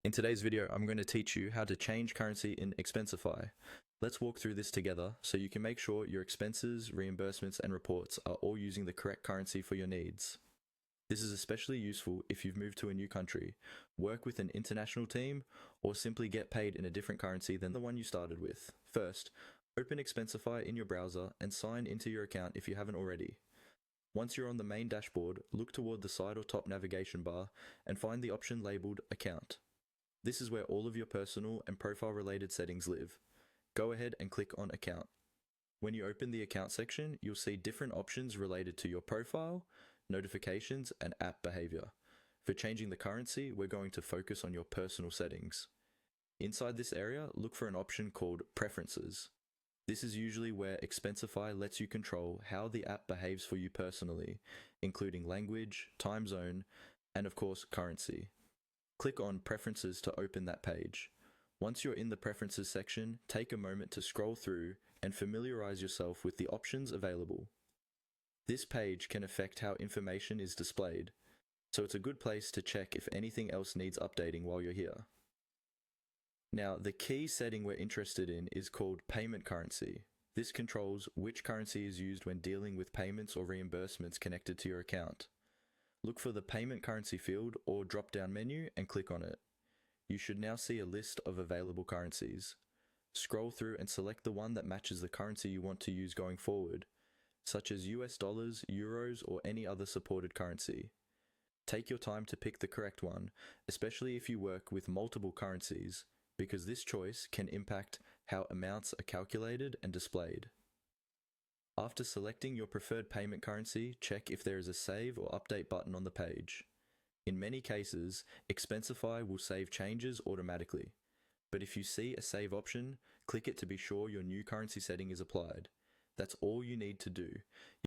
In today's video, I'm going to teach you how to change currency in Expensify. Let's walk through this together so you can make sure your expenses, reimbursements, and reports are all using the correct currency for your needs. This is especially useful if you've moved to a new country, work with an international team, or simply get paid in a different currency than the one you started with. First, open Expensify in your browser and sign into your account if you haven't already. Once you're on the main dashboard, look toward the side or top navigation bar and find the option labeled Account. This is where all of your personal and profile related settings live. Go ahead and click on Account. When you open the Account section, you'll see different options related to your profile, notifications, and app behavior. For changing the currency, we're going to focus on your personal settings. Inside this area, look for an option called Preferences. This is usually where Expensify lets you control how the app behaves for you personally, including language, time zone, and of course, currency. Click on Preferences to open that page. Once you're in the Preferences section, take a moment to scroll through and familiarize yourself with the options available. This page can affect how information is displayed, so it's a good place to check if anything else needs updating while you're here. Now, the key setting we're interested in is called Payment Currency. This controls which currency is used when dealing with payments or reimbursements connected to your account. Look for the Payment Currency field or drop-down menu and click on it. You should now see a list of available currencies. Scroll through and select the one that matches the currency you want to use going forward, such as US dollars, euros, or any other supported currency. Take your time to pick the correct one, especially if you work with multiple currencies, because this choice can impact how amounts are calculated and displayed. After selecting your preferred payment currency, check if there is a save or update button on the page. In many cases, Expensify will save changes automatically, but if you see a save option, click it to be sure your new currency setting is applied. That's all you need to do.